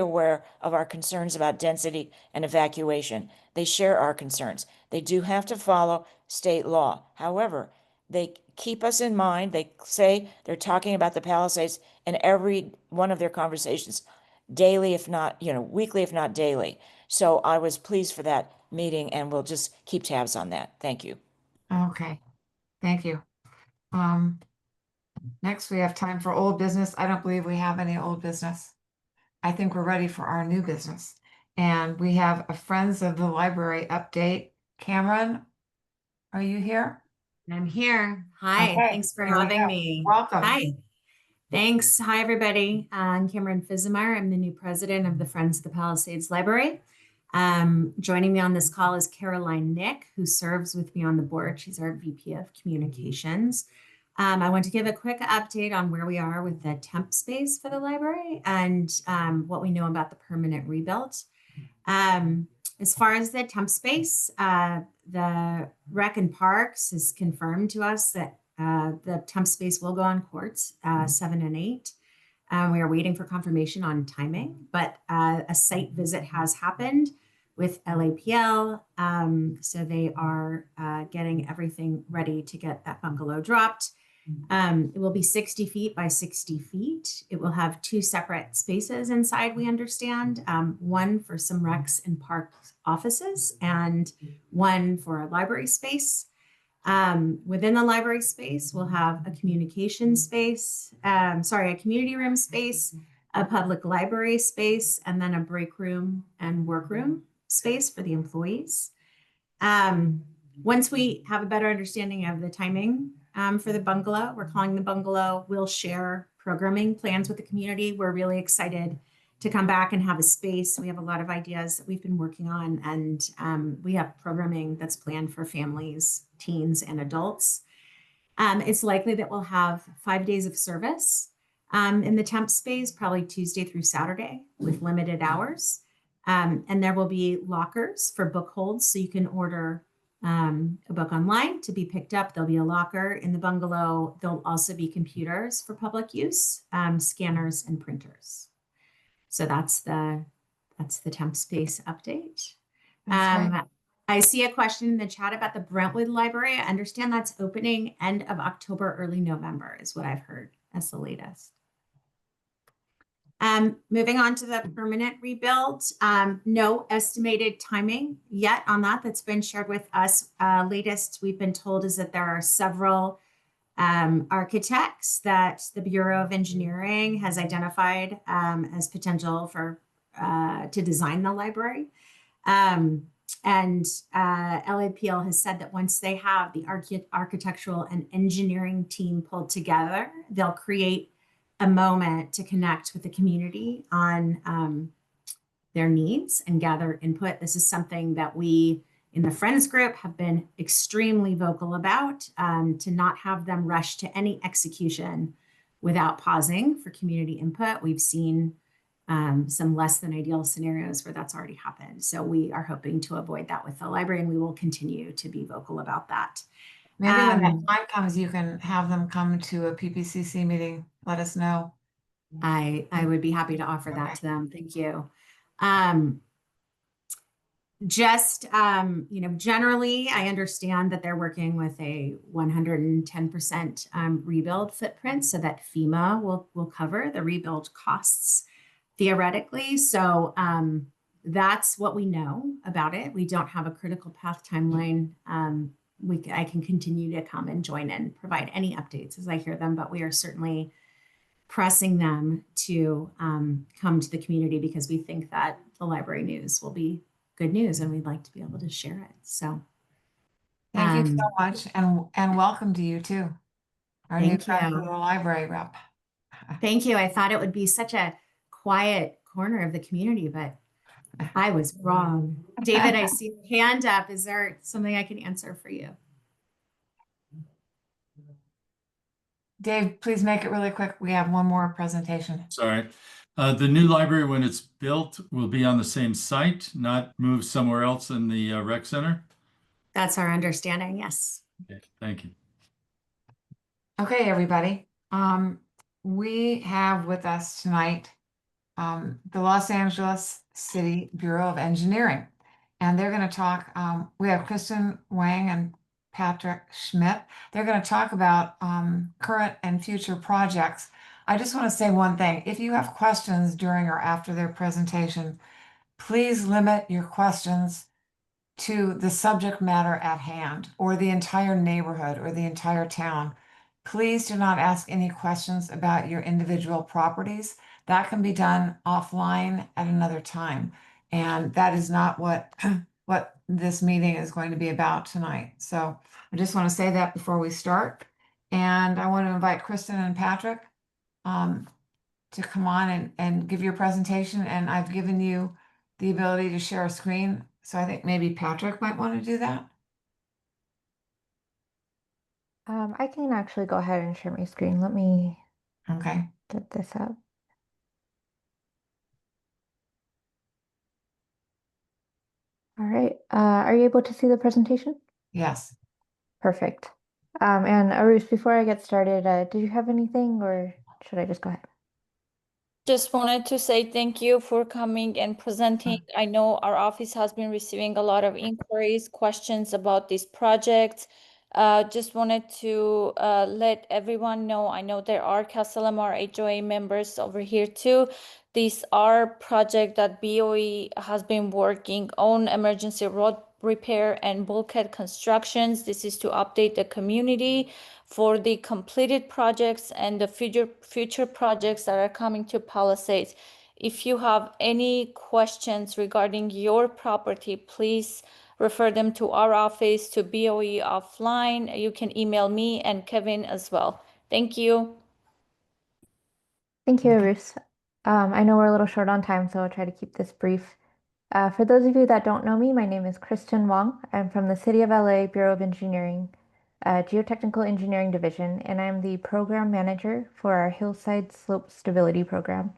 aware of our concerns about density and evacuation. They share our concerns. They do have to follow state law. However, they keep us in mind. They say they're talking about the Palisades in every one of their conversations, daily, if not, weekly, if not daily. So I was pleased for that meeting, and we'll just keep tabs on that. Thank you. Okay, thank you. Next, we have time for old business. I don't believe we have any old business. I think we're ready for our new business. And we have a Friends of the Library update. Cameron, are you here? I'm here. Hi, Okay, thanks for here we having go. me. Welcome. Hi. Thanks. Hi, everybody. I'm Cameron Pfizenmaier. I'm the new president of the Friends of the Palisades Library. Joining me on this call is Caroline Nick, who serves with me on the board. She's our VP of Communications. I want to give a quick update on where we are with the temp space for the library and what we know about the permanent rebuild. As far as the temp space, the Rec and Parks has confirmed to us that the temp space will go on courts 7 and 8. We are waiting for confirmation on timing, but a site visit has happened with LAPL. So they are getting everything ready to get that bungalow dropped. It will be 60 feet by 60 feet. It will have 2 separate spaces inside, we understand, one for some recs and parks offices and one for a library space. Within the library space, we'll have a communication space, a community room space, a public library space, and then a break room and workroom space for the employees. Once we have a better understanding of the timing for the bungalow, we're calling the bungalow, we'll share programming plans with the community. We're really excited to come back and have a space. We have a lot of ideas that we've been working on, and we have programming that's planned for families, teens, and adults. It's likely that we'll have 5 days of service in the temp space, probably Tuesday through Saturday with limited hours. And there will be lockers for book holds, so you can order a book online to be picked up. There'll be a locker in the bungalow. There'll also be computers for public use, scanners and printers. So that's the temp space update. I see a question in the chat about the Brentwood Library. I understand that's opening end of October, early November is what I've heard as the latest. Moving on to the permanent rebuild, no estimated timing yet on that. That's been shared with us. Latest we've been told is that there are several architects that the Bureau of Engineering has identified as potential for to design the library. And LAPL has said that once they have the architectural and engineering team pulled together, they'll create a moment to connect with the community on their needs and gather input. This is something that we in the Friends group have been extremely vocal about, to not have them rush to any execution without pausing for community input. We've seen some less than ideal scenarios where that's already happened. So we are hoping to avoid that with the library, and we will continue to be vocal about that. Maybe when that time comes, you can have them come to a PPCC meeting. Let us know. I would be happy to offer that to them. Thank you. Generally, I understand that they're working with a 110% rebuild footprint, so that FEMA will cover the rebuild costs theoretically. So that's what we know about it. We don't have a critical path timeline. I can continue to come and join and provide any updates as I hear them, but we are certainly pressing them to come to the community because we think that the library news will be good news and we'd like to be able to share it. So thank you so much, and welcome to you too, our new library rep. Thank you. I thought it would be such a quiet corner of the community, but I was wrong. David, I see your hand up. Is there something I can answer for you? Dave, please make it really quick. We have one more presentation. Sorry. The new library, when it's built, will be on the same site, not moved somewhere else in the rec center? That's our understanding, yes. Okay, thank you. Okay, everybody. We have with us tonight the Los Angeles City Bureau of Engineering. And they're going to talk, we have Kristen Wang and Patrick Schmidt. They're going to talk about current and future projects. I just want to say one thing. If you have questions during or after their presentation, please limit your questions to the subject matter at hand or the entire neighborhood or the entire town. Please do not ask any questions about your individual properties. That can be done offline at another time. And that is not what, what this meeting is going to be about tonight. So I just want to say that before we start. And I want to invite Kristen and Patrick to come on and give your presentation. And I've given you the ability to share a screen. So I think maybe Patrick might want to do that. I can actually go ahead and share my screen. Let me Okay. get this up. All right. Are you able to see the presentation? Yes. Perfect. And Arush, before I get started, did you have anything or should I just go ahead? Just wanted to say thank you for coming and presenting. I know our office has been receiving a lot of inquiries, questions about this project. Just wanted to let everyone know, I know there are Castellamar HOA members over here too. These are projects that BOE has been working on, emergency road repair and bulkhead constructions. This is to update the community for the completed projects and the future projects that are coming to Palisades. If you have any questions regarding your property, please refer them to our office, to BOE offline. You can email me and Kevin as well. Thank you. Thank you, Okay. Arush. I know we're a little short on time, so I'll try to keep this brief. For those of you that don't know me, my name is Kristen Wong. I'm from the City of LA Bureau of Engineering, Geotechnical Engineering Division, and I'm the program manager for our Hillside Slope Stability Program.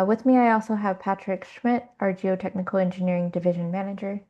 With me, I also have Patrick Schmidt, our Geotechnical Engineering Division Manager.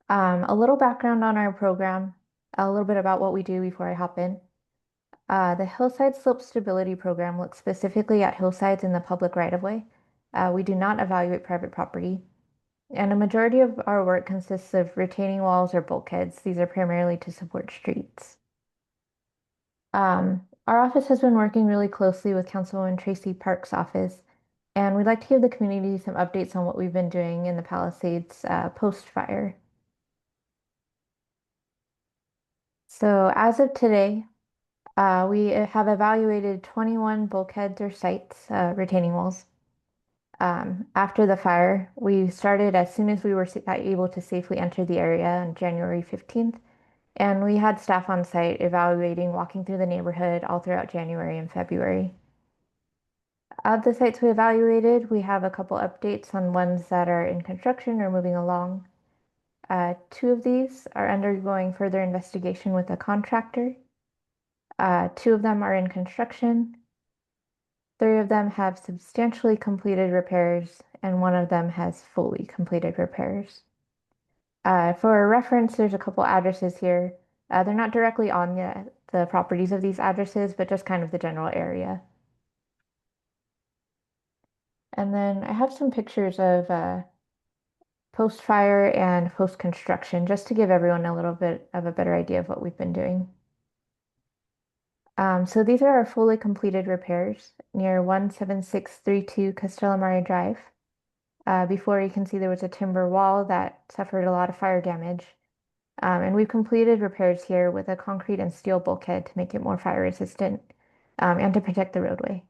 A little background on our program, a little bit about what we do before I hop in. The Hillside Slope Stability Program looks specifically at hillsides in the public right-of-way. We do not evaluate private property. And a majority of our work consists of retaining walls or bulkheads. These are primarily to support streets. Our office has been working really closely with Councilwoman Tracy Park's office, and we'd like to give the community some updates on what we've been doing in the Palisades post-fire. So as of today, we have evaluated 21 bulkheads or sites, retaining walls. After the fire, we started as soon as we were able to safely enter the area on January 15th, and we had staff on site evaluating, walking through the neighborhood all throughout January and February. Of the sites we evaluated, we have a couple updates on ones that are in construction or moving along. Two of these are undergoing further investigation with a contractor. Two of them are in construction. Three of them have substantially completed repairs, and one of them has fully completed repairs. For reference, there's a couple addresses here. They're not directly on the properties of these addresses, but just kind of the general area. And then I have some pictures of post-fire and post-construction, just to give everyone a little bit of a better idea of what we've been doing. So these are our fully completed repairs near 17632 Castellamare Drive. Before, you can see there was a timber wall that suffered a lot of fire damage. And we've completed repairs here with a concrete and steel bulkhead to make it more fire resistant and to protect the roadway.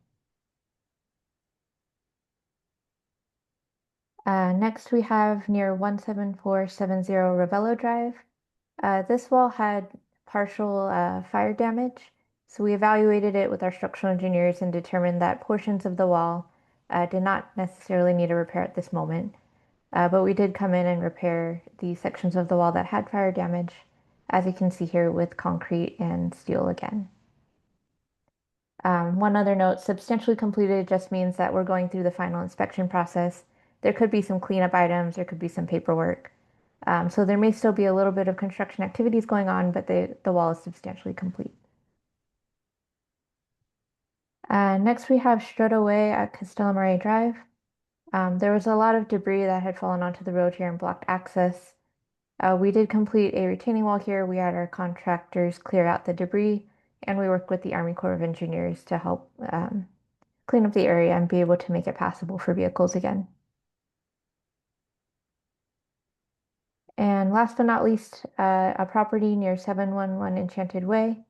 Next, we have near 17470 Ravello Drive. This wall had partial fire damage, so we evaluated it with our structural engineers and determined that portions of the wall did not necessarily need a repair at this moment. But we did come in and repair the sections of the wall that had fire damage, as you can see here with concrete and steel again. One other note, substantially completed just means that we're going through the final inspection process. There could be some cleanup items, there could be some paperwork. So there may still be a little bit of construction activities going on, but the wall is substantially complete. Next, we have Strode Way at Castellamare Drive. There was a lot of debris that had fallen onto the road here and blocked access. We did complete a retaining wall here. We had our contractors clear out the debris, and we worked with the Army Corps of Engineers to help clean up the area and be able to make it passable for vehicles again. And last but not least, a property near 711 Enchanted Way.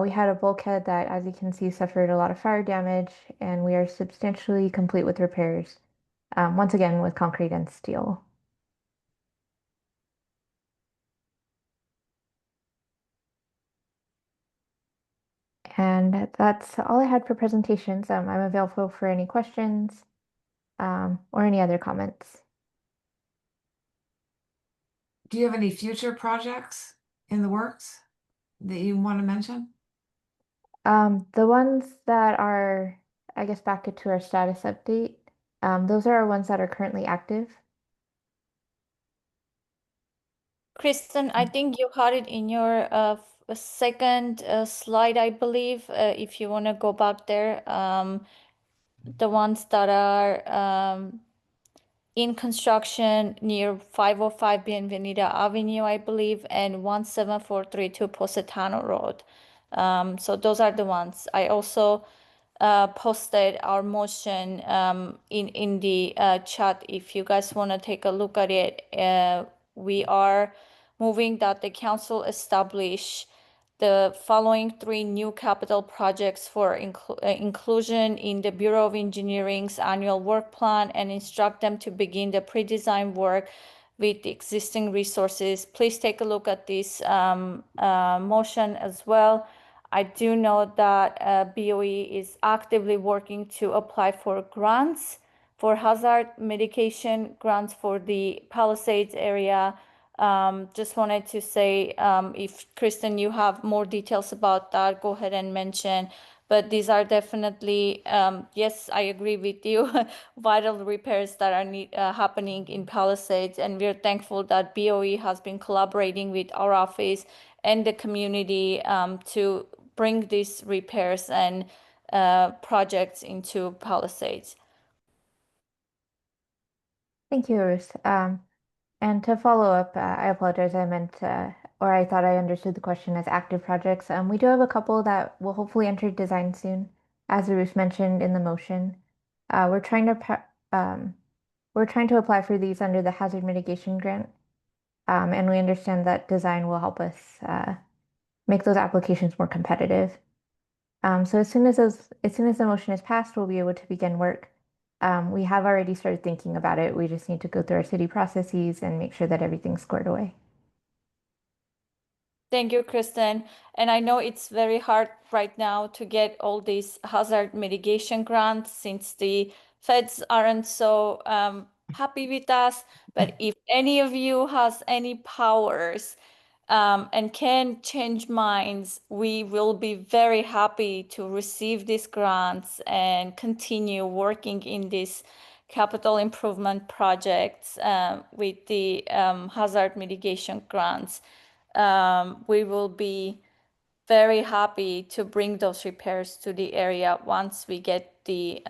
We had a bulkhead that, as you can see, suffered a lot of fire damage, and we are substantially complete with repairs, once again with concrete and steel. And that's all I had for presentations. I'm available for any questions or any other comments. Do you have any future projects in the works that you want to mention? The ones that are, I guess, back to our status update, those are our ones that are currently active. Kristen, I think you had it in your second slide, I believe. If you want to go back there, the ones that are in construction near 505 Bienvenida Avenue, I believe, and 17432 Positano Road. So those are the ones. I also posted our motion in the chat. If you guys want to take a look at it, we are moving that the council establish the following 3 new capital projects for inclusion in the Bureau of Engineering's annual work plan and instruct them to begin the pre-design work with the existing resources. Please take a look at this motion as well. I do know that BOE is actively working to apply for grants for hazard mitigation grants for the Palisades area. Just wanted to say, if Kristen, you have more details about that, go ahead and mention. But these are definitely, yes, I agree with you, vital repairs that are happening in Palisades. And we're thankful that BOE has been collaborating with our office and the community to bring these repairs and projects into Palisades. Thank you, Ruth. And to follow up, I apologize. I meant, or I thought I understood the question as active projects. We do have a couple that will hopefully enter design soon, as Ruth mentioned in the motion. We're trying to apply for these under the hazard mitigation grant, and we understand that design will help us make those applications more competitive. So as soon as the motion is passed, we'll be able to begin work. We have already started thinking about it. We just need to go through our city processes and make sure that everything's squared away. Thank you, Kristen. And I know it's very hard right now to get all these hazard mitigation grants since the feds aren't so happy with us. But if any of you has any powers and can change minds, we will be very happy to receive these grants and continue working in these capital improvement projects with the hazard mitigation grants. We will be very happy to bring those repairs to the area once we get the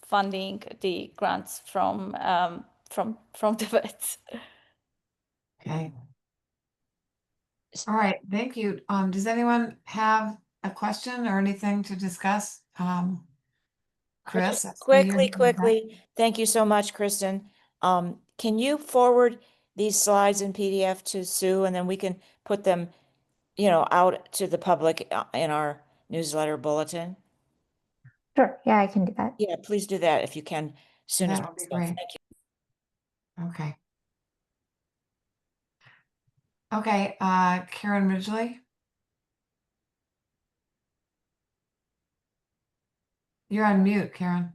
funding, the grants from the vets. Okay. All right, thank you. Does anyone have a question or anything to discuss? Chris? I see your hand up. Quickly, thank you so much, Kristen. Can you forward these slides in PDF to Sue, and then we can put them, out to the public in our newsletter bulletin? Sure. Yeah, I can do that. Yeah, please do that if you can, soon as That would be possible. great. Thank you. Okay. Okay, Karen Ridgely. You're on mute, Karen.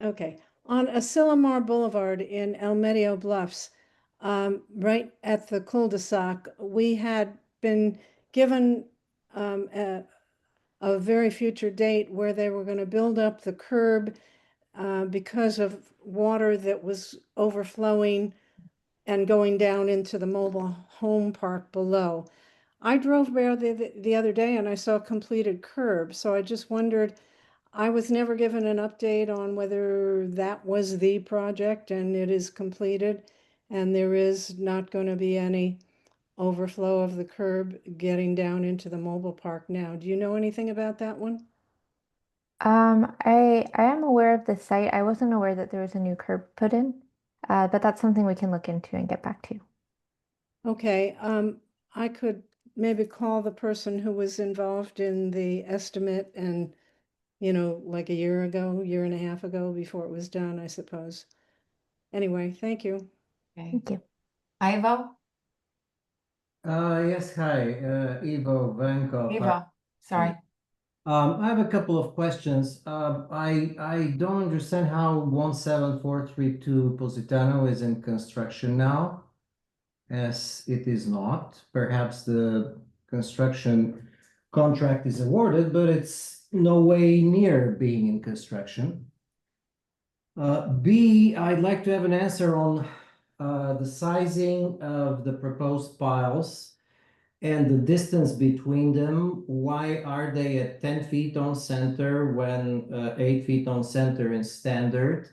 Okay, on Asilomar Boulevard in El Medio Bluffs, right at the cul-de-sac, we had been given a very future date where they were going to build up the curb because of water that was overflowing and going down into the mobile home park below. I drove there the other day and I saw completed curb, so I just wondered, I was never given an update on whether that was the project and it is completed, and there is not going to be any overflow of the curb getting down into the mobile park now. Do you know anything about that one? I am aware of the site. I wasn't aware that there was a new curb put in, but that's something we can look into and get back to. Okay, I could maybe call the person who was involved in the estimate and, like a year ago, year and a half ago, before it was done, I suppose. Anyway, thank you. Okay. Thank you. Ivo? Yes, hi, Ivo Vankov. Ivo, sorry. I have a couple of questions. I don't understand how 17432 Positano is in construction now, as it is not. Perhaps the construction contract is awarded, but it's no way near being in construction. B, I'd like to have an answer on the sizing of the proposed piles and the distance between them. Why are they at 10 feet on center when 8 feet on center is standard?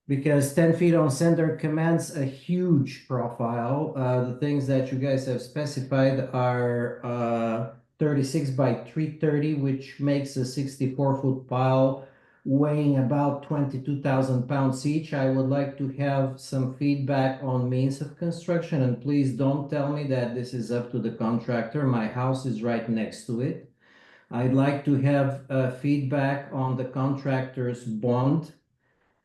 Because 10 feet on center commands a huge profile. The things that you guys have specified are 36 by 330, which makes a 64-foot pile weighing about 22,000 pounds each. I would like to have some feedback on means of construction, and please don't tell me that this is up to the contractor. My house is right next to it. I'd like to have feedback on the contractor's bond,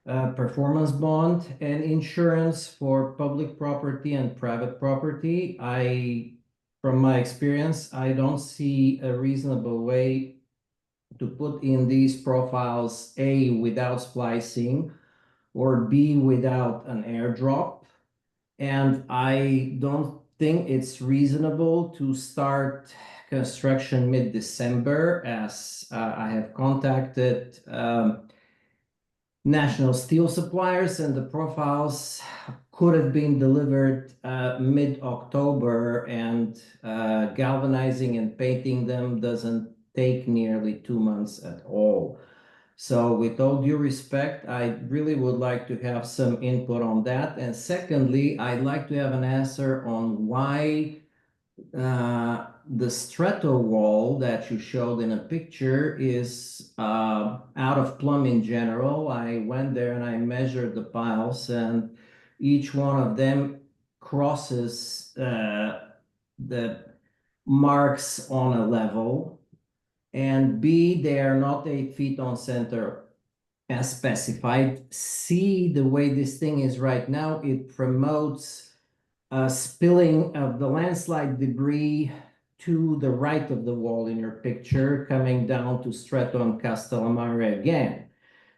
performance bond, and insurance for public property and private property. From my experience, I don't see a reasonable way to put in these profiles, A, without splicing, or B, without an airdrop. And I don't think it's reasonable to start construction mid-December, as I have contacted national steel suppliers, and the profiles could have been delivered mid-October, and galvanizing and painting them doesn't take nearly 2 months at all. So with all due respect, I really would like to have some input on that. And secondly, I'd like to have an answer on why the strato wall that you showed in a picture is out of plumb in general. I went there and I measured the piles, and each one of them crosses the marks on a level. And B, they are not 8 feet on center as specified. C, the way this thing is right now, it promotes spilling of the landslide debris to the right of the wall in your picture, coming down to Stretto and Castellamare again.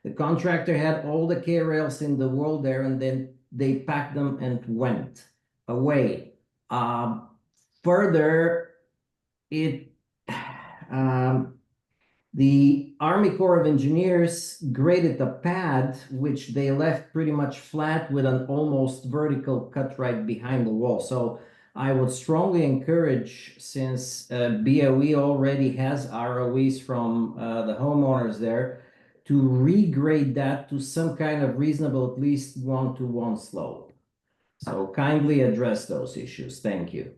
The contractor had all the K-rails in the world there, and then they packed them and went away. Further, the Army Corps of Engineers graded the pad, which they left pretty much flat with an almost vertical cut right behind the wall. So I would strongly encourage, since BOE already has ROEs from the homeowners there, to regrade that to some kind of reasonable, at least 1-to-1 slope. So kindly address those issues. Thank you.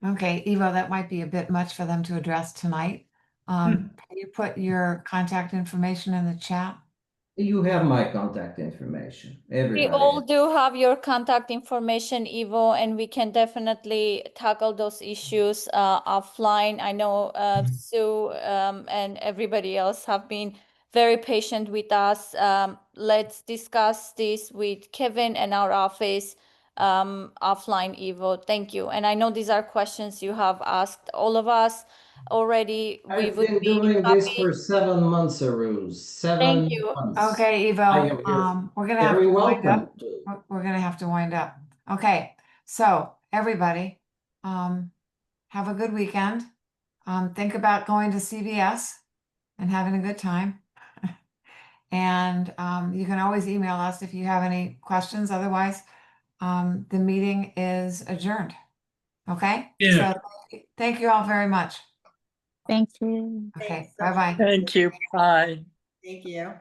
Okay, Ivo, that might be a bit much for them to address tonight. Can you put your contact information in the chat? You have my contact information. We Everybody all has. do have your contact information, Ivo, and we can definitely tackle those issues offline. I know Sue and everybody else have been very patient with us. Let's discuss this with Kevin and our office offline, Ivo. Thank you. And I know these are questions you have asked all of us already. We I've would been be doing this happy. for 7 months, Aruz. Thank 7 you. months. Okay, Ivo, I am here. we're gonna have Very to wind welcome. up. We're gonna have to wind up. Okay, so everybody, have a good weekend. Think about going to CVS and having a good time. And you can always email us if you have any questions. Otherwise, the meeting is adjourned. Okay? Yeah. So thank you all very much. Thank you. Okay, Thanks so much. bye-bye. Thank you. Bye. Thank you.